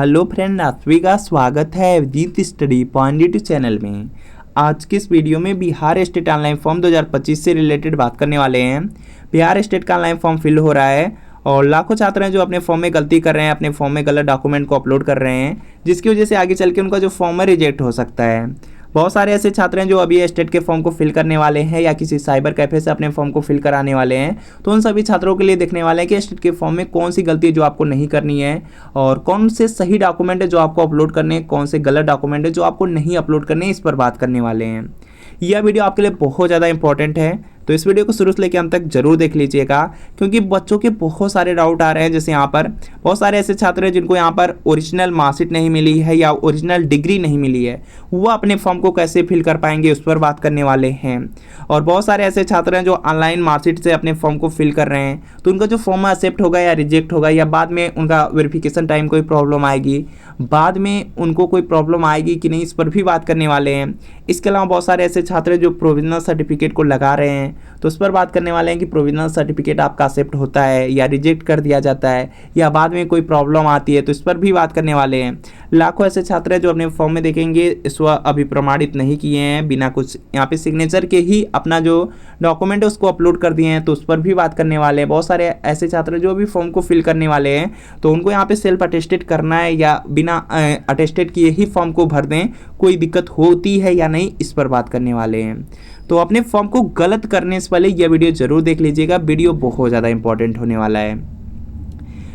Hello friend, आप सभी का स्वागत है Abhijeet study point YouTube channel में। आज के इस वीडियो में बिहार स्टेट ऑनलाइन फॉर्म 2025 से रिलेटेड बात करने वाले हैं। बिहार स्टेट का ऑनलाइन फॉर्म फिल हो रहा है और लाखों छात्र हैं जो अपने फॉर्म में गलती कर रहे हैं, अपने फॉर्म में गलत डॉक्यूमेंट को अपलोड कर रहे हैं, जिसकी वजह से आगे चल के उनका जो फॉर्म है रिजेक्ट हो सकता है। बहुत सारे ऐसे छात्र हैं जो अभी स्टेट के फॉर्म को फिल करने वाले हैं या किसी साइबर कैफे से अपने फॉर्म को फिल कराने वाले हैं। तो उन सभी छात्रों के लिए देखने वाले हैं कि स्टेट के फॉर्म में कौन सी गलती है जो आपको नहीं करनी है और कौन से सही डॉक्यूमेंट है जो आपको अपलोड करने हैं, कौन से गलत डॉक्यूमेंट है जो आपको नहीं अपलोड करने हैं, इस पर बात करने वाले हैं। यह वीडियो आपके लिए बहुत ज़्यादा इंपॉर्टेंट है, तो इस वीडियो को शुरू से लेकर अंत तक जरूर देख लीजिएगा, क्योंकि बच्चों के बहुत सारे डाउट आ रहे हैं। जैसे यहाँ पर बहुत सारे ऐसे छात्र हैं जिनको यहाँ पर ओरिजिनल मार्कशीट नहीं मिली है या ओरिजिनल डिग्री नहीं मिली है, वह अपने फॉर्म को कैसे फिल कर पाएंगे उस पर बात करने वाले हैं। और बहुत सारे ऐसे छात्र हैं जो ऑनलाइन मार्कशीट से अपने फॉर्म को फिल कर रहे हैं, तो उनका जो फॉर्म एक्सेप्ट होगा या रिजेक्ट होगा या बाद में उनका वेरिफिकेशन टाइम कोई प्रॉब्लम आएगी, बाद में उनको कोई प्रॉब्लम आएगी कि नहीं, इस पर भी बात करने वाले हैं। इसके अलावा बहुत सारे ऐसे छात्र जो प्रोविजनल सर्टिफिकेट को लगा रहे हैं, तो उस पर बात करने वाले हैं कि प्रोविजनल सर्टिफिकेट आपका एक्सेप्ट होता है या रिजेक्ट कर दिया जाता है या बाद में कोई प्रॉब्लम आती है, तो इस पर भी बात करने वाले हैं। लाखों ऐसे छात्र हैं जो अपने फॉर्म में देखेंगे स्व अभिप्रमाणित नहीं किए हैं, बिना कुछ यहाँ पे सिग्नेचर के ही अपना जो डॉक्यूमेंट है उसको अपलोड कर दिए हैं, तो उस पर भी बात करने वाले हैं। बहुत सारे ऐसे छात्र जो भी फॉर्म को फिल करने वाले हैं, तो उनको यहाँ पे सेल्फ अटेस्टेड करना है या बिना अटेस्टेड किए ही फॉर्म को भर दें, कोई दिक्कत होती है या नहीं, इस पर बात करने वाले हैं। तो अपने फॉर्म को गलत करने से पहले यह वीडियो जरूर देख लीजिएगा, वीडियो बहुत ज़्यादा इंपॉर्टेंट होने वाला है।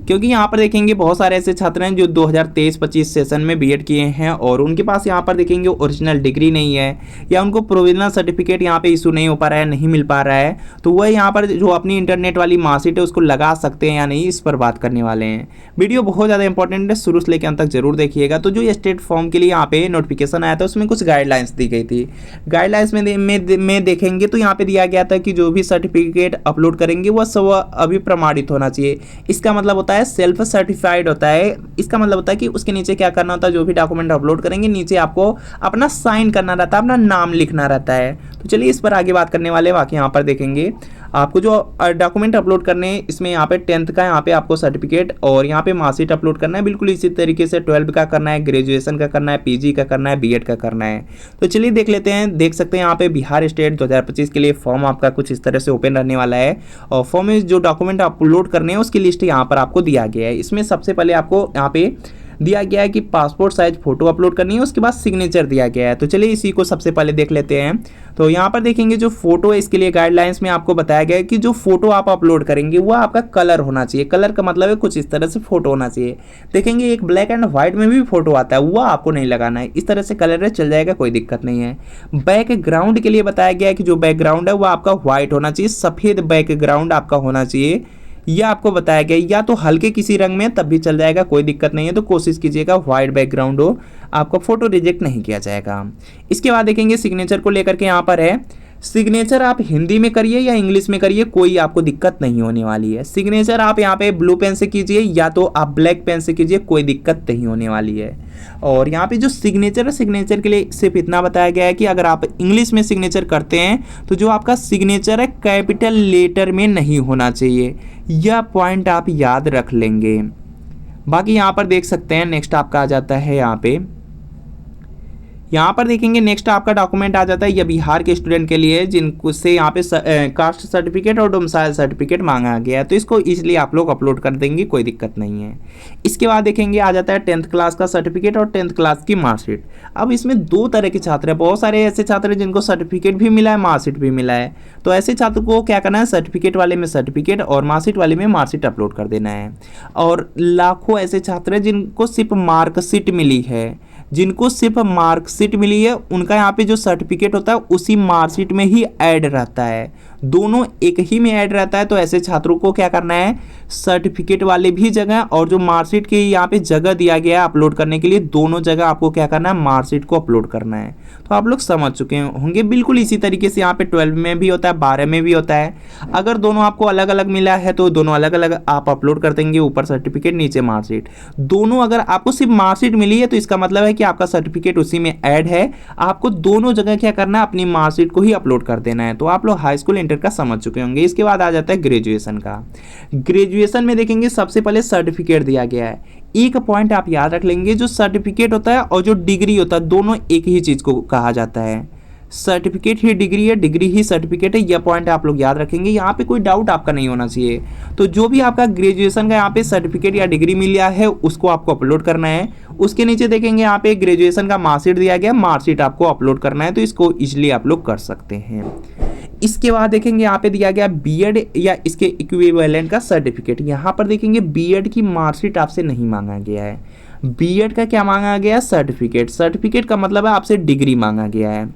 क्योंकि यहाँ पर देखेंगे बहुत सारे ऐसे छात्र हैं जो 2023-25 सेशन में बीएड किए हैं और उनके पास यहाँ पर देखेंगे ओरिजिनल डिग्री नहीं है या उनको प्रोविजनल सर्टिफिकेट यहाँ पे इशू नहीं हो पा रहा है, नहीं मिल पा रहा है, तो वह यहाँ पर जो अपनी इंटरनेट वाली मार्कशीट है उसको लगा सकते हैं या नहीं, इस पर बात करने वाले हैं। वीडियो बहुत ज़्यादा इंपॉर्टेंट है, शुरू से लेकर अंत तक जरूर देखिएगा। तो जो स्टेट फॉर्म के लिए यहाँ पे नोटिफिकेशन आया था उसमें कुछ गाइडलाइंस दी गई थी। गाइडलाइंस में देखेंगे तो यहाँ पे दिया गया था कि जो भी सर्टिफिकेट अपलोड करेंगे वह स्व अभिप्रमाणित होना चाहिए। इसका मतलब होता है सेल्फ सर्टिफाइड होता है। इसका मतलब होता है कि उसके नीचे क्या करना होता है, जो भी डॉक्यूमेंट अपलोड करेंगे नीचे आपको अपना साइन करना रहता है, अपना नाम लिखना रहता है। तो चलिए इस पर आगे बात करने वाले। बाकी यहाँ पर देखेंगे आपको जो डॉक्यूमेंट अपलोड करने हैं, इसमें यहाँ पे 10th का यहाँ पे आपको सर्टिफिकेट और यहाँ पे मार्कशीट अपलोड करना है। बिल्कुल इसी तरीके से 12 का करना है, ग्रेजुएशन का करना है, पीजी का करना है, बीएड का करना है। तो चलिए देख लेते हैं। देख सकते हैं यहाँ पे बिहार स्टेट 2025 के लिए फॉर्म आपका कुछ इस तरह से ओपन रहने वाला है और फॉर्म में जो डॉक्यूमेंट अपलोड करने हैं उसकी लिस्ट यहाँ पर आपको दिया गया है। इसमें सबसे पहले आपको यहाँ पे दिया गया है कि पासपोर्ट साइज फोटो अपलोड करनी है, उसके बाद सिग्नेचर दिया गया है। तो चलिए इसी को सबसे पहले देख लेते हैं। तो यहाँ पर देखेंगे जो फोटो है, इसके लिए गाइडलाइंस में आपको बताया गया है कि जो फोटो आप अपलोड करेंगे वह आपका कलर होना चाहिए। कलर का मतलब है कुछ इस तरह से फोटो होना चाहिए। देखेंगे एक ब्लैक एंड व्हाइट में भी फोटो आता है, वह आपको नहीं लगाना है। इस तरह से कलर है, चल जाएगा, कोई दिक्कत नहीं है। बैकग्राउंड के लिए बताया गया है कि जो बैकग्राउंड है वह आपका व्हाइट होना चाहिए, सफ़ेद बैकग्राउंड आपका होना चाहिए। यह आपको बताया गया, या तो हल्के किसी रंग में तब भी चल जाएगा, कोई दिक्कत नहीं है। तो कोशिश कीजिएगा व्हाइट बैकग्राउंड हो, आपका फोटो रिजेक्ट नहीं किया जाएगा। इसके बाद देखेंगे सिग्नेचर को लेकर के यहाँ पर है, सिग्नेचर आप हिंदी में करिए या इंग्लिश में करिए, कोई आपको दिक्कत नहीं होने वाली है। सिग्नेचर आप यहाँ पे ब्लू पेन से कीजिए या तो आप ब्लैक पेन से कीजिए, कोई दिक्कत नहीं होने वाली है। और यहाँ पे जो सिग्नेचर है, सिग्नेचर के लिए सिर्फ इतना बताया गया है कि अगर आप इंग्लिश में सिग्नेचर करते हैं तो जो आपका सिग्नेचर है कैपिटल लेटर में नहीं होना चाहिए। यह पॉइंट आप याद रख लेंगे। बाकी यहाँ पर देख सकते हैं नेक्स्ट आपका आ जाता है यहाँ पर देखेंगे नेक्स्ट आपका डॉक्यूमेंट आ जाता है। यह बिहार के स्टूडेंट के लिए जिनको से यहाँ पे कास्ट सर्टिफिकेट और डोमिसाइल सर्टिफिकेट मांगा गया है, तो इसको इसलिए आप लोग अपलोड कर देंगे, कोई दिक्कत नहीं है। इसके बाद देखेंगे आ जाता है 10th क्लास का सर्टिफिकेट और 10th क्लास की मार्कशीट। अब इसमें दो तरह के छात्र हैं, बहुत सारे ऐसे छात्र हैं जिनको सर्टिफिकेट भी मिला है, मार्कशीट भी मिला है। तो ऐसे छात्र को क्या करना है, सर्टिफिकेट वाले में सर्टिफिकेट और मार्कशीट वाले में मार्कशीट अपलोड कर देना है। और लाखों ऐसे छात्र हैं जिनको सिर्फ मार्कशीट मिली है, जिनको सिर्फ मार्कशीट मिली है, उनका यहाँ पे जो सर्टिफिकेट होता है उसी मार्कशीट में ही ऐड रहता है, दोनों एक ही में ऐड रहता है। तो ऐसे छात्रों को क्या करना है, सर्टिफिकेट वाले भी जगह और जो मार्कशीट की यहाँ पे जगह दिया गया है अपलोड करने के लिए, दोनों जगह आपको क्या करना है, मार्कशीट को अपलोड करना है। तो आप लोग समझ चुके होंगे। बिल्कुल इसी तरीके से यहाँ पे 12 में भी होता है, 12 में भी होता है। अगर दोनों आपको अलग अलग मिला है तो दोनों अलग अलग आप अपलोड कर देंगे, ऊपर सर्टिफिकेट नीचे मार्कशीट। दोनों अगर आपको सिर्फ मार्कशीट मिली है तो इसका मतलब है कि आपका सर्टिफिकेट उसी में ऐड है, आपको दोनों जगह क्या करना है, अपनी मार्कशीट को ही अपलोड कर देना है। तो आप लोग हाई स्कूल इंटर का समझ चुके होंगे। इसके बाद आ जाता है ग्रेजुएशन का। ग्रेजुएशन में देखेंगे सबसे पहले सर्टिफिकेट दिया गया है। एक पॉइंट आप याद रख लेंगे, जो सर्टिफिकेट होता है और जो डिग्री होता है दोनों एक ही चीज़ को कहा जाता है। सर्टिफिकेट ही डिग्री है, डिग्री ही सर्टिफिकेट है, यह पॉइंट आप लोग याद रखेंगे। यहाँ पे कोई डाउट आपका नहीं होना चाहिए। तो जो भी आपका ग्रेजुएशन का यहाँ पे सर्टिफिकेट या डिग्री मिल गया है उसको आपको अपलोड करना है। उसके नीचे देखेंगे यहाँ पे ग्रेजुएशन का मार्कशीट दिया गया, मार्कशीट आपको अपलोड करना है, तो इसको इजिली आप लोग कर सकते हैं। इसके बाद देखेंगे यहाँ पे दिया गया बीएड या इसके इक्विवेलेंट का सर्टिफिकेट। यहाँ पर देखेंगे बीएड की मार्कशीट आपसे नहीं मांगा गया है, बीएड का क्या मांगा गया है, सर्टिफिकेट। सर्टिफिकेट का मतलब है आपसे डिग्री मांगा गया है।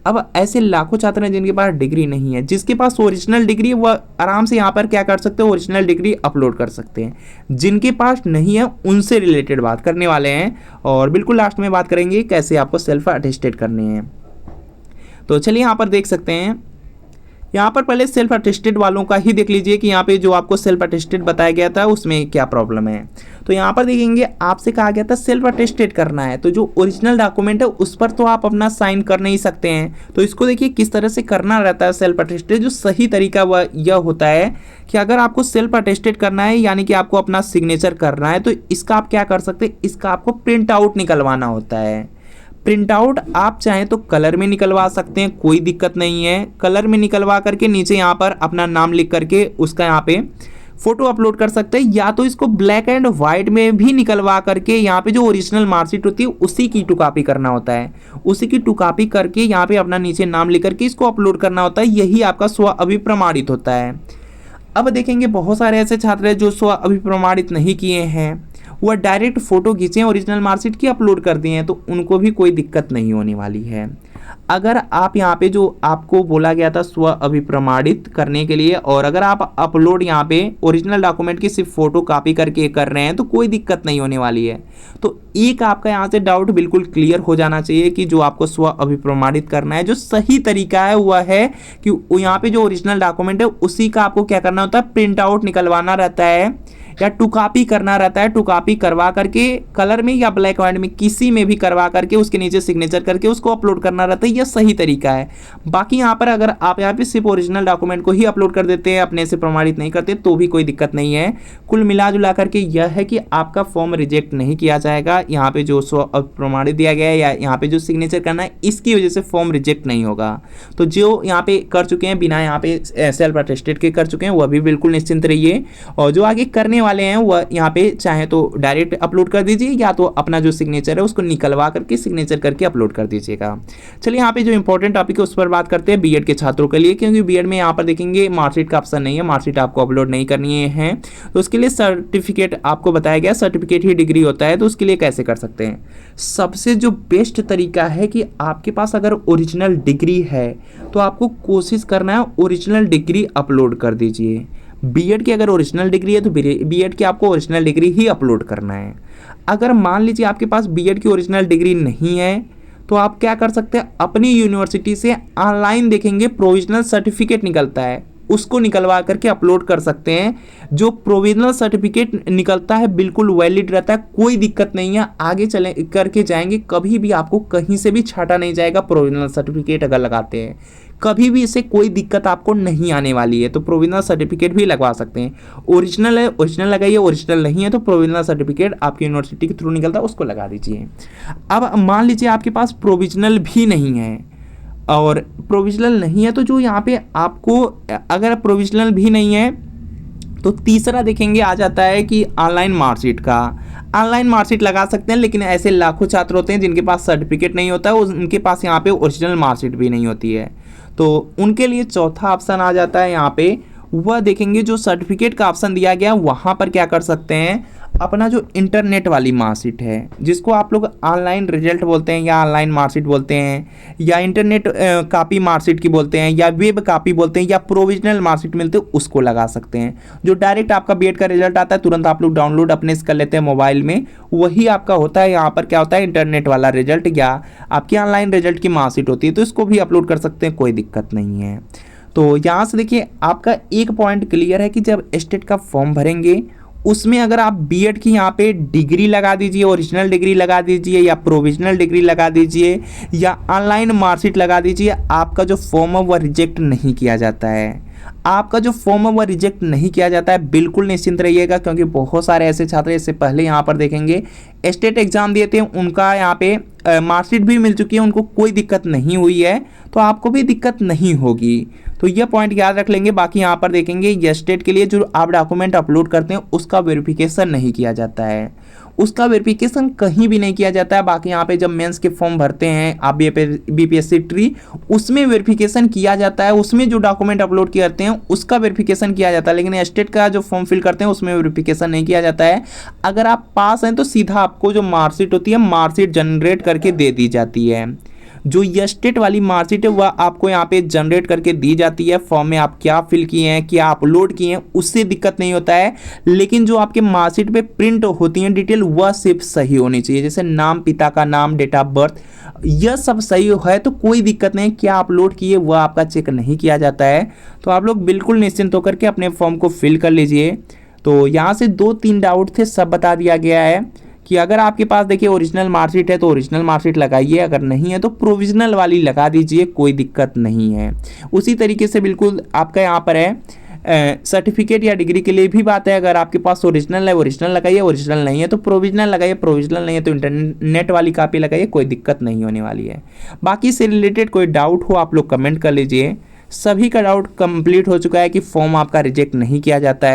अब ऐसे लाखों छात्र हैं जिनके पास डिग्री नहीं है। जिसके पास ओरिजिनल डिग्री है वह आराम से यहाँ पर क्या कर सकते हैं, ओरिजिनल डिग्री अपलोड कर सकते हैं। जिनके पास नहीं है उनसे रिलेटेड बात करने वाले हैं, और बिल्कुल लास्ट में बात करेंगे कैसे आपको सेल्फ अटेस्टेड करने हैं। तो चलिए यहाँ पर देख सकते हैं, यहाँ पर पहले सेल्फ अटेस्टेड वालों का ही देख लीजिए कि यहाँ पे जो आपको सेल्फ अटेस्टेड बताया गया था उसमें क्या प्रॉब्लम है। तो यहाँ पर देखेंगे आपसे कहा गया था सेल्फ अटेस्टेड करना है, तो जो ओरिजिनल डॉक्यूमेंट है उस पर तो आप अपना साइन कर नहीं सकते हैं। तो इसको देखिए किस तरह से करना रहता है सेल्फ अटेस्टेड। जो सही तरीका वह यह होता है कि अगर आपको सेल्फ अटेस्टेड करना है यानी कि आपको अपना सिग्नेचर करना है, तो इसका आप क्या कर सकते हैं, इसका आपको प्रिंट आउट निकलवाना होता है। प्रिंट आउट आप चाहें तो कलर में निकलवा सकते हैं, कोई दिक्कत नहीं है। कलर में निकलवा करके नीचे यहाँ पर अपना नाम लिख करके उसका यहाँ पे फोटो अपलोड कर सकते हैं, या तो इसको ब्लैक एंड व्हाइट में भी निकलवा करके यहाँ पे जो ओरिजिनल मार्कशीट होती है उसी की टू कॉपी करना होता है। उसी की टू कॉपी करके यहाँ पे अपना नीचे नाम लिख करके इसको अपलोड करना होता है, यही आपका स्व अभिप्रमाणित होता है। अब देखेंगे बहुत सारे ऐसे छात्र हैं जो स्व अभिप्रमाणित नहीं किए हैं, वह डायरेक्ट फोटो खींचे ओरिजिनल मार्कशीट की अपलोड कर दिए हैं, तो उनको भी कोई दिक्कत नहीं होने वाली है। अगर आप यहाँ पे जो आपको बोला गया था स्व अभिप्रमाणित करने के लिए, और अगर आप अपलोड यहाँ पे ओरिजिनल डॉक्यूमेंट की सिर्फ फोटो कॉपी करके कर रहे हैं तो कोई दिक्कत नहीं होने वाली है। तो एक आपका यहाँ से डाउट बिल्कुल क्लियर हो जाना चाहिए कि जो आपको स्व अभिप्रमाणित करना है, जो सही तरीका है वह है कि यहाँ पे जो ओरिजिनल डॉक्यूमेंट है उसी का आपको क्या करना होता है, प्रिंट आउट निकलवाना रहता है या टू कॉपी करना रहता है। टू कॉपी करवा करके कलर में या ब्लैक व्हाइट में किसी में भी करवा करके उसके नीचे सिग्नेचर करके उसको अपलोड करना रहता है, यह सही तरीका है। बाकी यहाँ पर अगर आप यहाँ पे सिर्फ ओरिजिनल डॉक्यूमेंट को ही अपलोड कर देते हैं, अपने से प्रमाणित नहीं करते, तो भी कोई दिक्कत नहीं है। कुल मिला जुला करके यह है कि आपका फॉर्म रिजेक्ट नहीं किया जाएगा। यहाँ पे जो स्व प्रमाणित दिया गया है या यहाँ पे जो सिग्नेचर करना है इसकी वजह से फॉर्म रिजेक्ट नहीं होगा। तो जो यहाँ पे कर चुके हैं बिना यहाँ पे सेल्फ अटेस्टेड के कर चुके हैं वह भी बिल्कुल निश्चिंत रहिए, और जो आगे करने वाले हैं वह यहाँ पे चाहे तो डायरेक्ट अपलोड कर दीजिए या तो अपना जो सिग्नेचर है उसको निकलवा करके सिग्नेचर करके अपलोड कर दीजिएगा। चलिए यहाँ पे जो इंपॉर्टेंट टॉपिक है उस पर बात करते हैं बीएड के छात्रों के लिए, क्योंकि बीएड में यहाँ पर देखेंगे मार्कशीट का ऑप्शन नहीं है, मार्कशीट आपको अपलोड नहीं करनी है। तो उसके लिए सर्टिफिकेट आपको बताया गया, सर्टिफिकेट ही डिग्री होता है। तो उसके लिए कैसे कर सकते हैं, सबसे जो बेस्ट तरीका है कि आपके पास अगर ओरिजिनल डिग्री है तो आपको कोशिश करना है ओरिजिनल डिग्री अपलोड कर दीजिए। बीएड की अगर ओरिजिनल डिग्री है तो बीएड की आपको ओरिजिनल डिग्री ही अपलोड करना है। अगर मान लीजिए आपके पास बीएड की ओरिजिनल डिग्री नहीं है तो आप क्या कर सकते हैं, अपनी यूनिवर्सिटी से ऑनलाइन देखेंगे प्रोविजनल सर्टिफिकेट निकलता है, उसको निकलवा करके अपलोड कर सकते हैं। जो प्रोविजनल सर्टिफिकेट निकलता है बिल्कुल वैलिड रहता है, कोई दिक्कत नहीं है। आगे चले करके जाएंगे कभी भी आपको कहीं से भी छाटा नहीं जाएगा। प्रोविजनल सर्टिफिकेट अगर लगाते हैं कभी भी इससे कोई दिक्कत आपको नहीं आने वाली है, तो प्रोविजनल सर्टिफिकेट भी लगवा सकते हैं। ओरिजिनल है ओरिजिनल लगाइए, ओरिजिनल नहीं है तो प्रोविजनल सर्टिफिकेट आपकी यूनिवर्सिटी के थ्रू निकलता है उसको लगा दीजिए। अब मान लीजिए आपके पास प्रोविजनल भी नहीं है, और प्रोविजनल नहीं है तो जो यहाँ पे आपको अगर प्रोविजनल भी नहीं है तो तीसरा देखेंगे आ जाता है कि ऑनलाइन मार्कशीट का। ऑनलाइन मार्कशीट लगा सकते हैं, लेकिन ऐसे लाखों छात्र होते हैं जिनके पास सर्टिफिकेट नहीं होता है, उनके पास यहाँ पे ओरिजिनल मार्कशीट भी नहीं होती है। तो उनके लिए चौथा ऑप्शन आ जाता है यहाँ पे, वह देखेंगे जो सर्टिफिकेट का ऑप्शन दिया गया वहाँ पर क्या कर सकते हैं, अपना जो इंटरनेट वाली मार्कशीट है जिसको आप लोग ऑनलाइन रिजल्ट बोलते हैं या ऑनलाइन मार्कशीट बोलते हैं या इंटरनेट कॉपी मार्कशीट की बोलते हैं या वेब कॉपी बोलते हैं या प्रोविजनल मार्कशीट मिलते हैं, उसको लगा सकते हैं। जो डायरेक्ट आपका बीएड का रिजल्ट आता है तुरंत आप लोग डाउनलोड अपने से कर लेते हैं मोबाइल में, वही आपका होता है। यहाँ पर क्या होता है, इंटरनेट वाला रिजल्ट या आपकी ऑनलाइन रिजल्ट की मार्कशीट होती है, तो इसको भी अपलोड कर सकते हैं, कोई दिक्कत नहीं है। तो यहाँ से देखिए आपका एक पॉइंट क्लियर है कि जब स्टेट का फॉर्म भरेंगे उसमें अगर आप बीएड की यहाँ पे डिग्री लगा दीजिए, ओरिजिनल डिग्री लगा दीजिए या प्रोविजनल डिग्री लगा दीजिए या ऑनलाइन मार्कशीट लगा दीजिए, आपका जो फॉर्म है वह रिजेक्ट नहीं किया जाता है। आपका जो फॉर्म है वह रिजेक्ट नहीं किया जाता है, बिल्कुल निश्चिंत रहिएगा, क्योंकि बहुत सारे ऐसे छात्र इससे पहले यहाँ पर देखेंगे स्टेट एग्जाम दिए थे, उनका यहाँ पे मार्कशीट भी मिल चुकी है, उनको कोई दिक्कत नहीं हुई है, तो आपको भी दिक्कत नहीं होगी। तो यह पॉइंट याद रख लेंगे। बाकी यहाँ पर देखेंगे स्टेट के लिए जो आप डॉक्यूमेंट अपलोड करते हैं उसका वेरिफिकेशन नहीं किया जाता है, उसका वेरिफिकेशन कहीं भी नहीं किया जाता है। बाकी यहाँ पे जब मेंस के फॉर्म भरते हैं आप बीपीएससी ट्री, उसमें वेरिफिकेशन किया जाता है, उसमें जो डॉक्यूमेंट अपलोड करते हैं उसका वेरिफिकेशन किया जाता है, लेकिन स्टेट का जो फॉर्म फिल करते हैं उसमें वेरिफिकेशन नहीं किया जाता है। अगर आप पास हैं तो सीधा आपको जो मार्कशीट होती है मार्कशीट जनरेट करके दे दी जाती है। जो स्टेट वाली मार्कशीट है वह आपको यहाँ पे जनरेट करके दी जाती है। फॉर्म में आप क्या फिल किए हैं, क्या अपलोड किए हैं, उससे दिक्कत नहीं होता है, लेकिन जो आपके मार्कशीट पे प्रिंट होती है डिटेल वह सिर्फ सही होनी चाहिए, जैसे नाम, पिता का नाम, डेट ऑफ बर्थ, यह सब सही है तो कोई दिक्कत नहीं। क्या अपलोड किए वह आपका चेक नहीं किया जाता है। तो आप लोग बिल्कुल निश्चिंत होकर के अपने फॉर्म को फिल कर लीजिए। तो यहाँ से 2-3 डाउट थे, सब बता दिया गया है कि अगर आपके पास देखिए ओरिजिनल मार्कशीट है तो ओरिजिनल मार्कशीट लगाइए, अगर नहीं है तो प्रोविजनल वाली लगा दीजिए, कोई दिक्कत नहीं है। उसी तरीके से बिल्कुल आपका यहाँ पर है सर्टिफिकेट या डिग्री के लिए भी बात है, अगर आपके पास ओरिजिनल है ओरिजिनल लगाइए, ओरिजिनल नहीं है तो प्रोविजनल लगाइए, प्रोविजनल नहीं है तो इंटरनेट वाली कॉपी लगाइए, कोई दिक्कत नहीं होने वाली है। बाकी इससे रिलेटेड कोई डाउट हो आप लोग कमेंट कर लीजिए। सभी का डाउट कंप्लीट हो चुका है कि फॉर्म आपका रिजेक्ट नहीं किया जाता है।